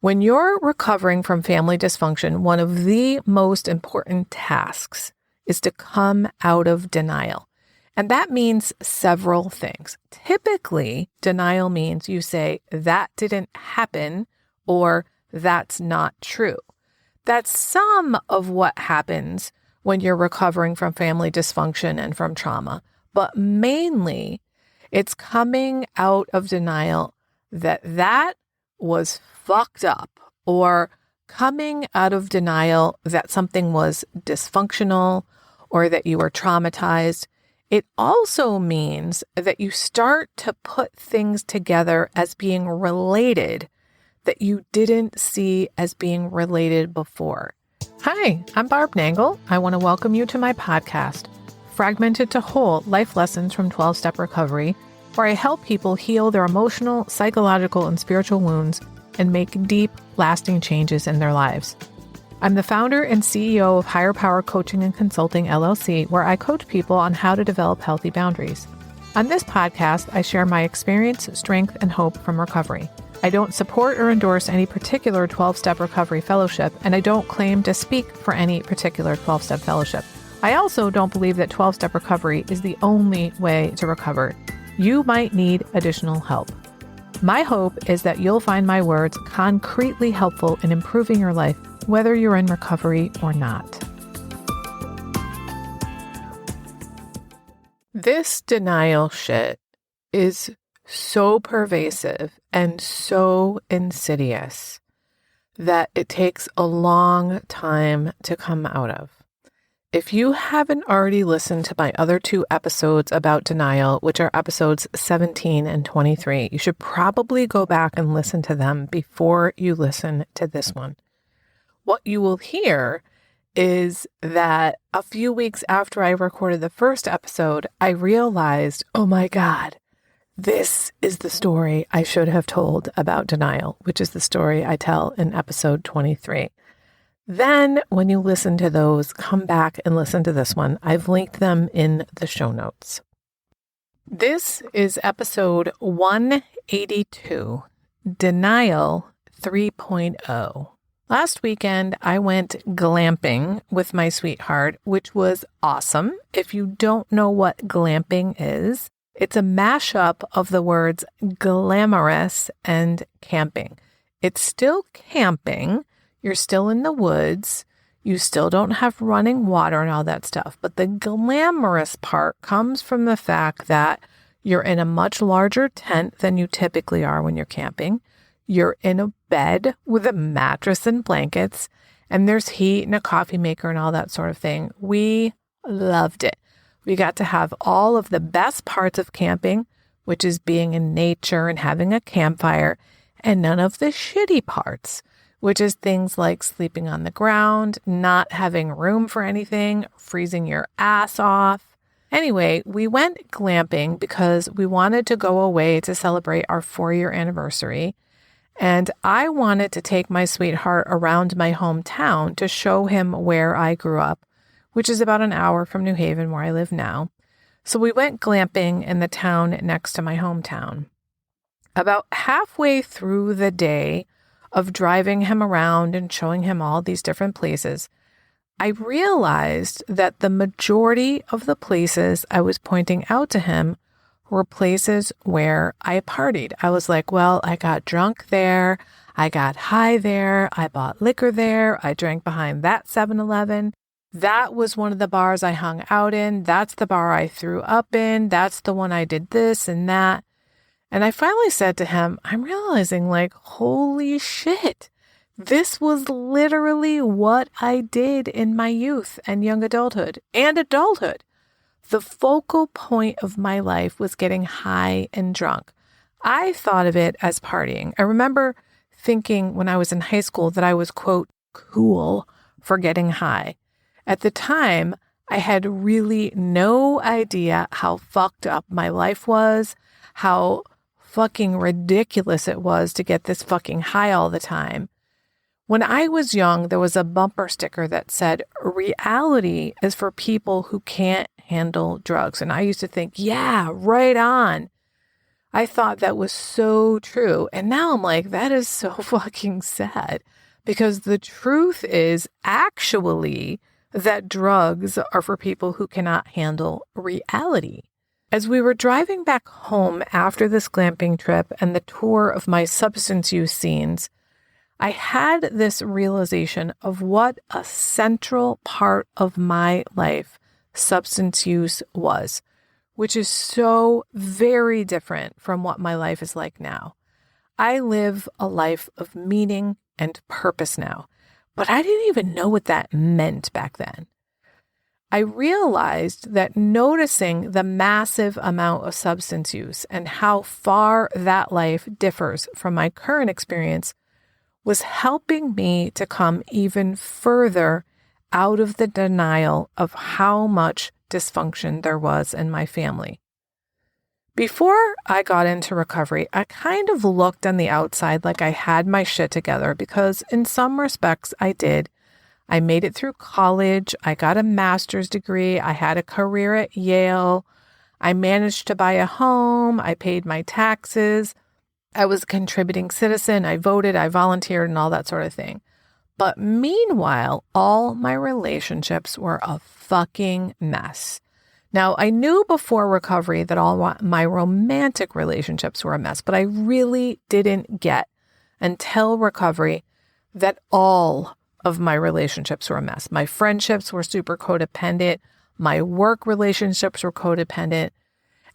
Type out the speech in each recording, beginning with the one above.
When you're recovering from family dysfunction, one of the most important tasks is to come out of denial. And that means several things. Typically, denial means you say, that didn't happen, or that's not true. That's some of what happens when you're recovering from family dysfunction and from trauma. But mainly, it's coming out of denial that was fucked up, or coming out of denial that something was dysfunctional or that you were traumatized. It also means that you start to put things together as being related that you didn't see as being related before. Hi, I'm Barb Nangle. I want to welcome you to my podcast, Fragmented to Whole: Life Lessons from 12-Step Recovery, where I help people heal their emotional, psychological, and spiritual wounds and make deep, lasting changes in their lives. I'm the founder and CEO of Higher Power Coaching and Consulting, LLC, where I coach people on how to develop healthy boundaries. On this podcast, I share my experience, strength, and hope from recovery. I don't support or endorse any particular 12-Step Recovery Fellowship, and I don't claim to speak for any particular 12-Step Fellowship. I also don't believe that 12-Step Recovery is the only way to recover. You might need additional help. My hope is that you'll find my words concretely helpful in improving your life, whether you're in recovery or not. This denial shit is so pervasive and so insidious that it takes a long time to come out of. If you haven't already listened to my other 2 episodes about denial, which are episodes 17 and 23, you should probably go back and listen to them before you listen to this one. What you will hear is that a few weeks after I recorded the first episode, I realized, oh my God, this is the story I should have told about denial, which is the story I tell in episode 23. Then when you listen to those, come back and listen to this one. I've linked them in the show notes. This is episode 182, Denial 3.0. Last weekend, I went glamping with my sweetheart, which was awesome. If you don't know what glamping is, it's a mashup of the words glamorous and camping. It's still camping. You're still in the woods. You still don't have running water and all that stuff. But the glamorous part comes from the fact that you're in a much larger tent than you typically are when you're camping. You're in a bed with a mattress and blankets, and there's heat and a coffee maker and all that sort of thing. We loved it. We got to have all of the best parts of camping, which is being in nature and having a campfire, and none of the shitty parts, which is things like sleeping on the ground, not having room for anything, freezing your ass off. Anyway, we went glamping because we wanted to go away to celebrate our 4-year anniversary. And I wanted to take my sweetheart around my hometown to show him where I grew up, which is about an hour from New Haven, where I live now. So we went glamping in the town next to my hometown. About halfway through the day of driving him around and showing him all these different places, I realized that the majority of the places I was pointing out to him were places where I partied. I was like, well, I got drunk there. I got high there. I bought liquor there. I drank behind that 7-Eleven. That was one of the bars I hung out in. That's the bar I threw up in. That's the one I did this and that. And I finally said to him, I'm realizing, like, holy shit, this was literally what I did in my youth and young adulthood and adulthood. The focal point of my life was getting high and drunk. I thought of it as partying. I remember thinking when I was in high school that I was, quote, cool for getting high. At the time, I had really no idea how fucked up my life was, how fucking ridiculous it was to get this fucking high all the time. When I was young, there was a bumper sticker that said, reality is for people who can't handle drugs. And I used to think, yeah, right on. I thought that was so true. And now I'm like, that is so fucking sad, because the truth is actually that drugs are for people who cannot handle reality. As we were driving back home after this glamping trip and the tour of my substance use scenes, I had this realization of what a central part of my life substance use was, which is so very different from what my life is like now. I live a life of meaning and purpose now, but I didn't even know what that meant back then. I realized that noticing the massive amount of substance use and how far that life differs from my current experience was helping me to come even further out of the denial of how much dysfunction there was in my family. Before I got into recovery, I kind of looked on the outside like I had my shit together, because in some respects I did. I made it through college. I got a master's degree. I had a career at Yale. I managed to buy a home. I paid my taxes. I was a contributing citizen. I voted. I volunteered and all that sort of thing. But meanwhile, all my relationships were a fucking mess. Now, I knew before recovery that all my romantic relationships were a mess, but I really didn't get until recovery that all of my relationships were a mess. My friendships were super codependent. My work relationships were codependent.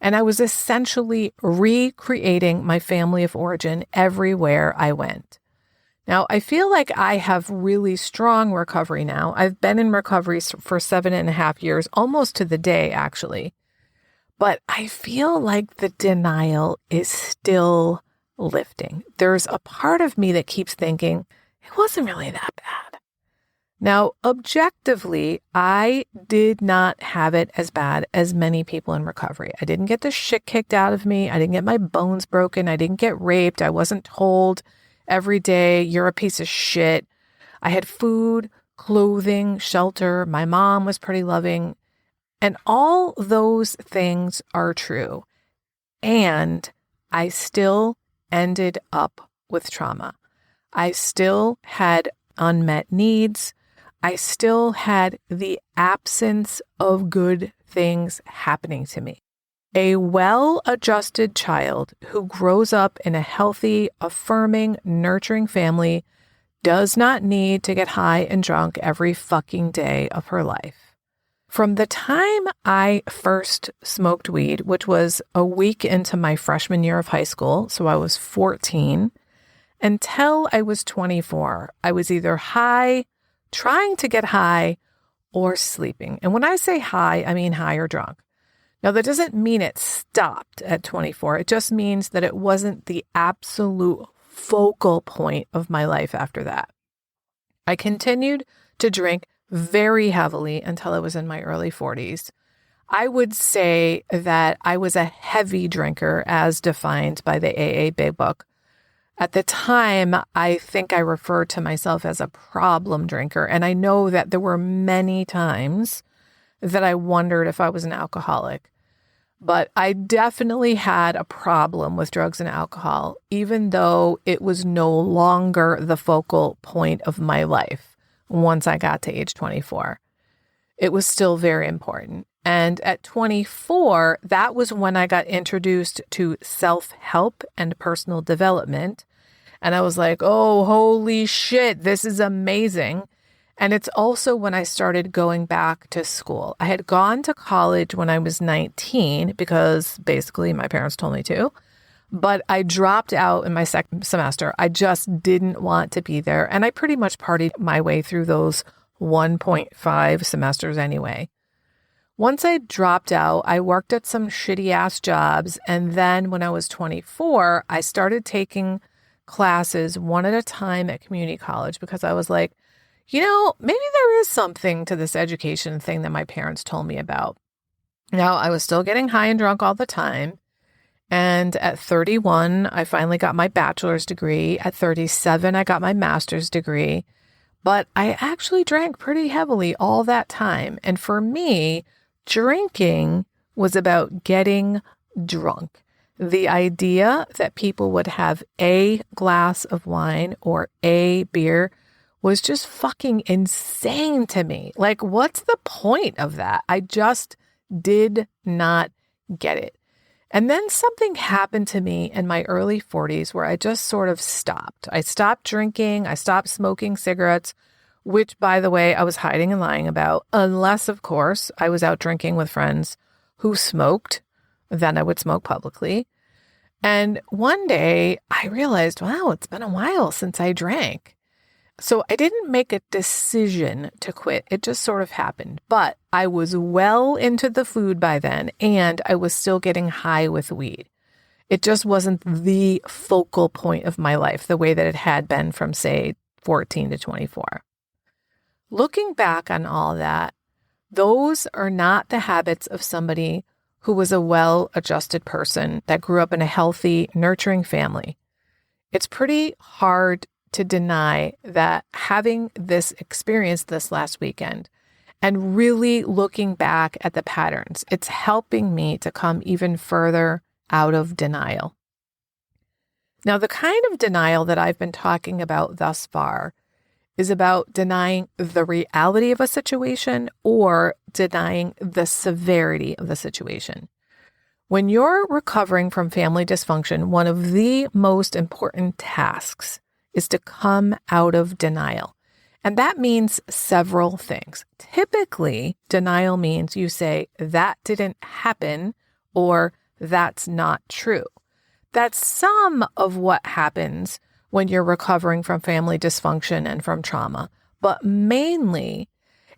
And I was essentially recreating my family of origin everywhere I went. Now, I feel like I have really strong recovery now. I've been in recovery for 7.5 years, almost to the day, actually. But I feel like the denial is still lifting. There's a part of me that keeps thinking, it wasn't really that bad. Now, objectively, I did not have it as bad as many people in recovery. I didn't get the shit kicked out of me. I didn't get my bones broken. I didn't get raped. I wasn't told every day, you're a piece of shit. I had food, clothing, shelter. My mom was pretty loving. And all those things are true. And I still ended up with trauma. I still had unmet needs. I still had the absence of good things happening to me. A well-adjusted child who grows up in a healthy, affirming, nurturing family does not need to get high and drunk every fucking day of her life. From the time I first smoked weed, which was a week into my freshman year of high school, so I was 14, until I was 24, I was either high, trying to get high, or sleeping. And when I say high, I mean high or drunk. Now, that doesn't mean it stopped at 24. It just means that it wasn't the absolute focal point of my life after that. I continued to drink very heavily until I was in my early 40s. I would say that I was a heavy drinker as defined by the AA Big Book. At the time, I think I referred to myself as a problem drinker. And I know that there were many times that I wondered if I was an alcoholic. But I definitely had a problem with drugs and alcohol, even though it was no longer the focal point of my life once I got to age 24. It was still very important. And at 24, that was when I got introduced to self-help and personal development. And I was like, oh, holy shit, this is amazing. And it's also when I started going back to school. I had gone to college when I was 19 because basically my parents told me to, but I dropped out in my second semester. I just didn't want to be there. And I pretty much partied my way through those 1.5 semesters anyway. Once I dropped out, I worked at some shitty ass jobs. And then when I was 24, I started taking classes one at a time at community college because I was like, you know, maybe there is something to this education thing that my parents told me about. Now, I was still getting high and drunk all the time. And at 31, I finally got my bachelor's degree. At 37, I got my master's degree. But I actually drank pretty heavily all that time. And for me, drinking was about getting drunk. The idea that people would have a glass of wine or a beer was just fucking insane to me. Like, what's the point of that? I just did not get it. And then something happened to me in my early 40s where I just sort of stopped. I stopped drinking. I stopped smoking cigarettes, which, by the way, I was hiding and lying about, unless, of course, I was out drinking with friends who smoked. Then I would smoke publicly. And one day I realized, wow, it's been a while since I drank. So I didn't make a decision to quit. It just sort of happened. But I was well into the food by then, and I was still getting high with weed. It just wasn't the focal point of my life the way that it had been from, say, 14 to 24. Looking back on all that, those are not the habits of somebody who was a well-adjusted person that grew up in a healthy, nurturing family. It's pretty hard to deny that having this experience this last weekend and really looking back at the patterns, it's helping me to come even further out of denial. Now, the kind of denial that I've been talking about thus far is about denying the reality of a situation or denying the severity of the situation. When you're recovering from family dysfunction, one of the most important tasks is to come out of denial. And that means several things. Typically, denial means you say, that didn't happen, or that's not true. That's some of what happens when you're recovering from family dysfunction and from trauma. But mainly,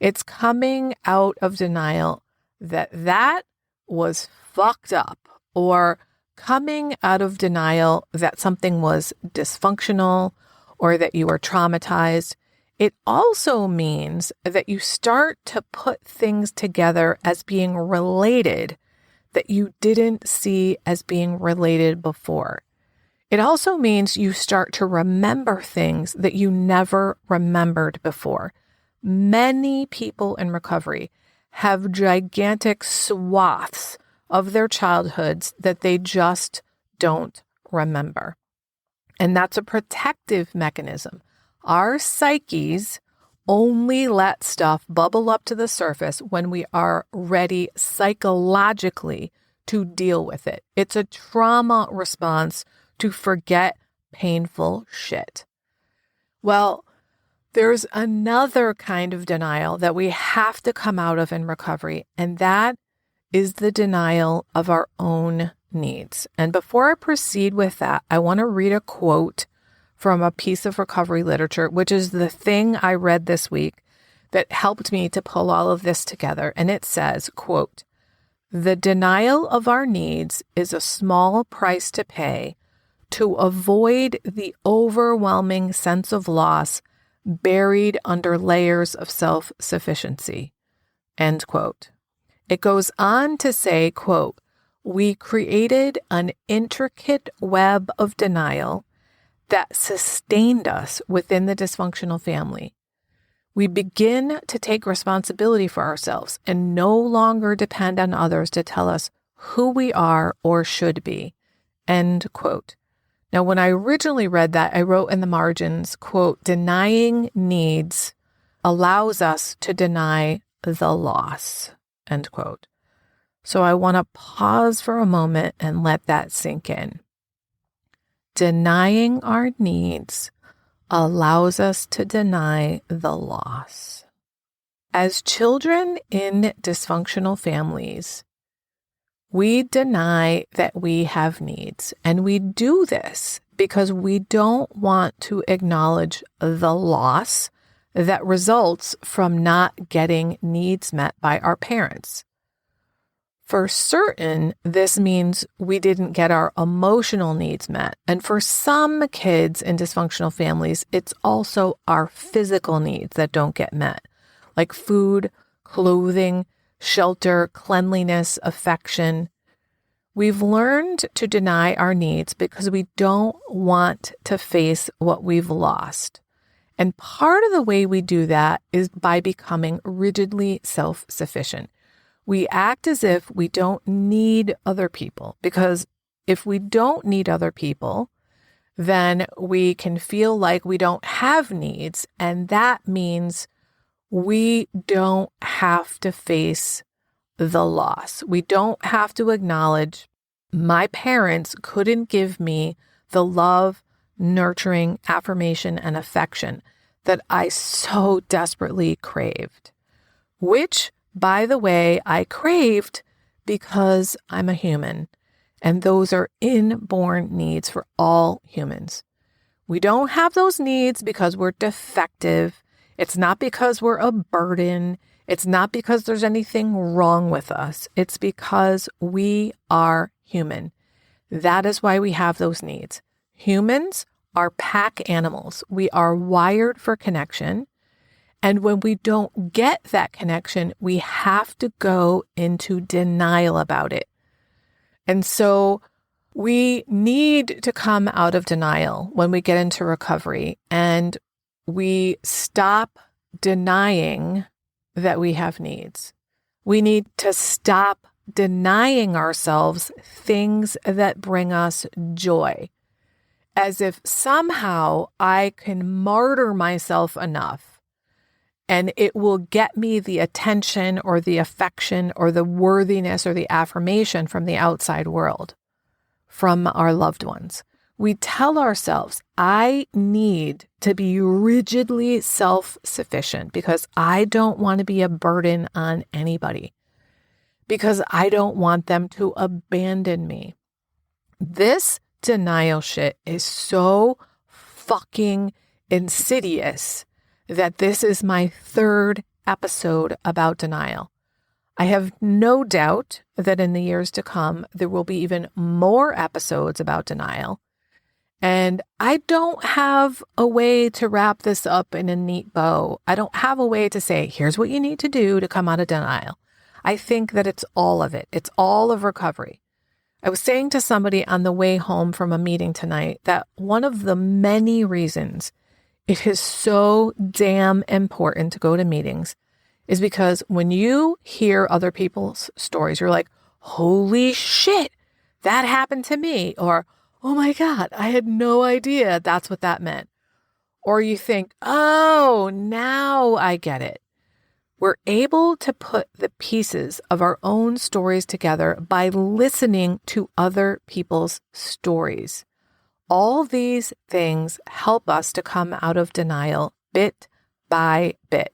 it's coming out of denial that was fucked up, or coming out of denial that something was dysfunctional or that you are traumatized. It also means that you start to put things together as being related that you didn't see as being related before. It also means you start to remember things that you never remembered before. Many people in recovery have gigantic swaths of their childhoods that they just don't remember. And that's a protective mechanism. Our psyches only let stuff bubble up to the surface when we are ready psychologically to deal with it. It's a trauma response to forget painful shit. Well, there's another kind of denial that we have to come out of in recovery, and that is the denial of our own needs. And before I proceed with that, I want to read a quote from a piece of recovery literature, which is the thing I read this week that helped me to pull all of this together. And it says, quote, "The denial of our needs is a small price to pay to avoid the overwhelming sense of loss buried under layers of self-sufficiency." End quote. It goes on to say, quote, "We created an intricate web of denial that sustained us within the dysfunctional family. We begin to take responsibility for ourselves and no longer depend on others to tell us who we are or should be." End quote. Now, when I originally read that, I wrote in the margins, quote, "Denying needs allows us to deny the loss." End quote. So I want to pause for a moment and let that sink in. Denying our needs allows us to deny the loss. As children in dysfunctional families, we deny that we have needs, and we do this because we don't want to acknowledge the loss that results from not getting needs met by our parents. For certain, this means we didn't get our emotional needs met. And for some kids in dysfunctional families, it's also our physical needs that don't get met, like food, clothing, shelter, cleanliness, affection. We've learned to deny our needs because we don't want to face what we've lost. And part of the way we do that is by becoming rigidly self-sufficient. We act as if we don't need other people because if we don't need other people, then we can feel like we don't have needs. And that means we don't have to face the loss. We don't have to acknowledge my parents couldn't give me the love, nurturing, affirmation, and affection that I so desperately craved. Which, by the way, I craved because I'm a human. And those are inborn needs for all humans. We don't have those needs because we're defective. It's not because we're a burden. It's not because there's anything wrong with us. It's because we are human. That is why we have those needs. Humans are pack animals. We are wired for connection. And when we don't get that connection, we have to go into denial about it. And so we need to come out of denial when we get into recovery, and we stop denying that we have needs. We need to stop denying ourselves things that bring us joy, as if somehow I can martyr myself enough and it will get me the attention or the affection or the worthiness or the affirmation from the outside world, from our loved ones. We tell ourselves, I need to be rigidly self-sufficient because I don't want to be a burden on anybody, because I don't want them to abandon me. This denial shit is so fucking insidious that this is my third episode about denial. I have no doubt that in the years to come, there will be even more episodes about denial. And I don't have a way to wrap this up in a neat bow. I don't have a way to say, here's what you need to do to come out of denial. I think that it's all of it. It's all of recovery. I was saying to somebody on the way home from a meeting tonight that one of the many reasons it is so damn important to go to meetings is because when you hear other people's stories, you're like, holy shit, that happened to me. Or, oh my God, I had no idea that's what that meant. Or you think, oh, now I get it. We're able to put the pieces of our own stories together by listening to other people's stories. All these things help us to come out of denial bit by bit.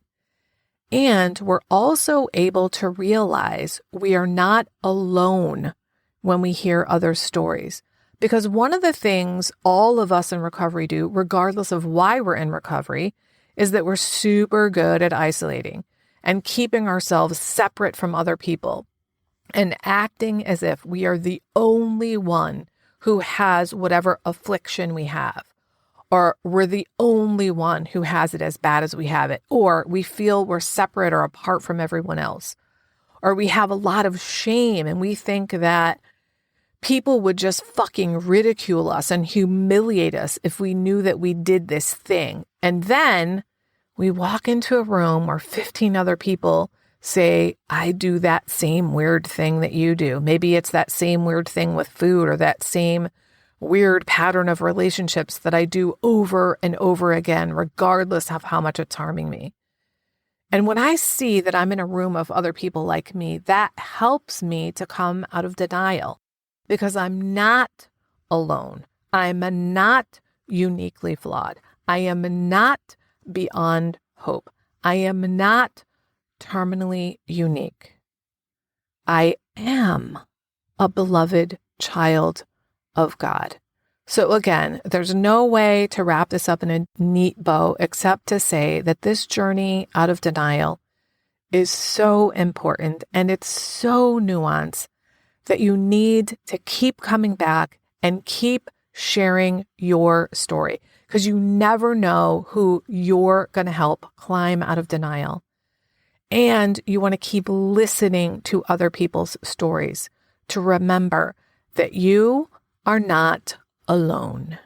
And we're also able to realize we are not alone when we hear other stories. Because one of the things all of us in recovery do, regardless of why we're in recovery, is that we're super good at isolating and keeping ourselves separate from other people and acting as if we are the only one who has whatever affliction we have, or we're the only one who has it as bad as we have it, or we feel we're separate or apart from everyone else, or we have a lot of shame and we think that people would just fucking ridicule us and humiliate us if we knew that we did this thing. And then we walk into a room where 15 other people say, I do that same weird thing that you do. Maybe it's that same weird thing with food or that same weird pattern of relationships that I do over and over again, regardless of how much it's harming me. And when I see that I'm in a room of other people like me, that helps me to come out of denial because I'm not alone. I'm not uniquely flawed. I am not beyond hope. I am not terminally unique. I am a beloved child of God. So again, there's no way to wrap this up in a neat bow except to say that this journey out of denial is so important and it's so nuanced that you need to keep coming back and keep sharing your story because you never know who you're going to help climb out of denial. And you want to keep listening to other people's stories to remember that you are not alone.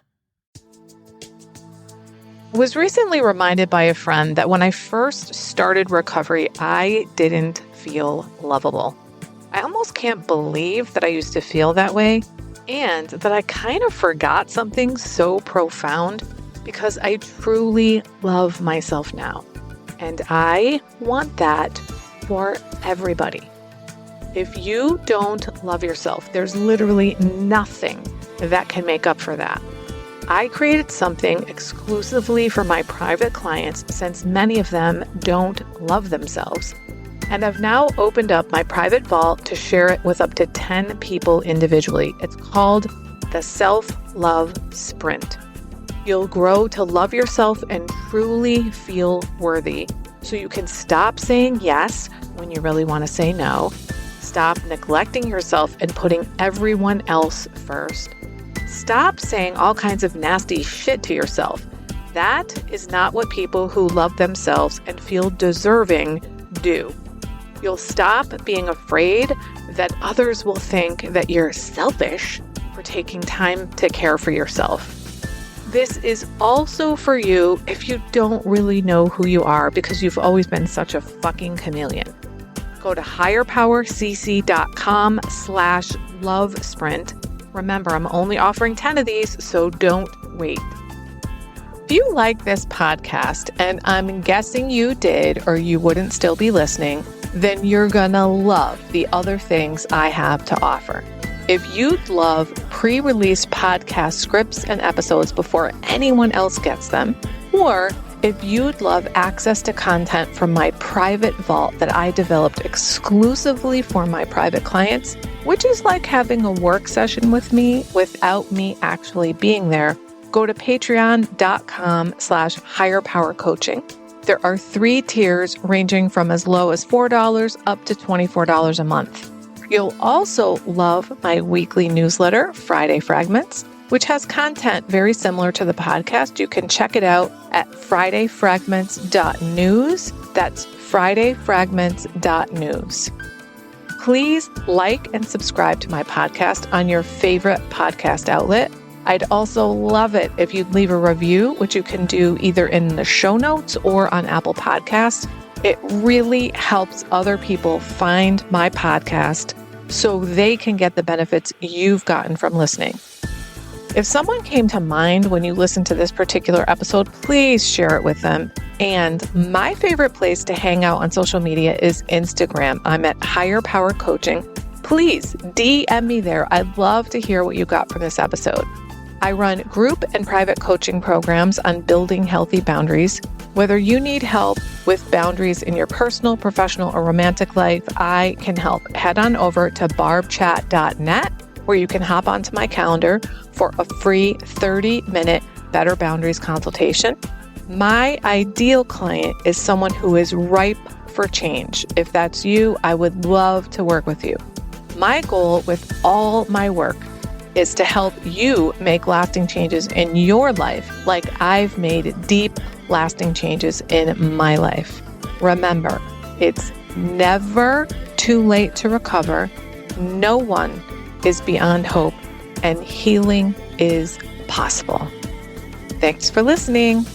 I was recently reminded by a friend that when I first started recovery, I didn't feel lovable. I almost can't believe that I used to feel that way. and that I kind of forgot something so profound because I truly love myself now. And I want that for everybody. If you don't love yourself, there's literally nothing that can make up for that. I created something exclusively for my private clients since many of them don't love themselves. And I've now opened up my private vault to share it with up to 10 people individually. It's called the Self-Love Sprint. You'll grow to love yourself and truly feel worthy, so you can stop saying yes when you really want to say no, stop neglecting yourself and putting everyone else first. Stop saying all kinds of nasty shit to yourself. That is not what people who love themselves and feel deserving do. You'll stop being afraid that others will think that you're selfish for taking time to care for yourself. This is also for you if you don't really know who you are because you've always been such a fucking chameleon. Go to higherpowercc.com/love sprint. Remember, I'm only offering 10 of these, so don't wait. If you like this podcast, and I'm guessing you did or you wouldn't still be listening, then you're gonna love the other things I have to offer. If you'd love pre-release podcast scripts and episodes before anyone else gets them, or if you'd love access to content from my private vault that I developed exclusively for my private clients, which is like having a work session with me without me actually being there, go to patreon.com/higherpowercoaching. There are 3 tiers ranging from as low as $4 up to $24 a month. You'll also love my weekly newsletter, Friday Fragments, which has content very similar to the podcast. You can check it out at fridayfragments.news. That's fridayfragments.news. Please like and subscribe to my podcast on your favorite podcast outlet. I'd also love it if you'd leave a review, which you can do either in the show notes or on Apple Podcasts. It really helps other people find my podcast so they can get the benefits you've gotten from listening. If someone came to mind when you listened to this particular episode, please share it with them. And my favorite place to hang out on social media is Instagram. I'm at Higher Power Coaching. Please DM me there. I'd love to hear what you got from this episode. I run group and private coaching programs on building healthy boundaries. Whether you need help with boundaries in your personal, professional, or romantic life, I can help. Head on over to barbchat.net, where you can hop onto my calendar for a free 30-minute Better Boundaries consultation. My ideal client is someone who is ripe for change. If that's you, I would love to work with you. My goal with all my work is to help you make lasting changes in your life like I've made deep, lasting changes in my life. Remember, it's never too late to recover. No one is beyond hope, and healing is possible. Thanks for listening.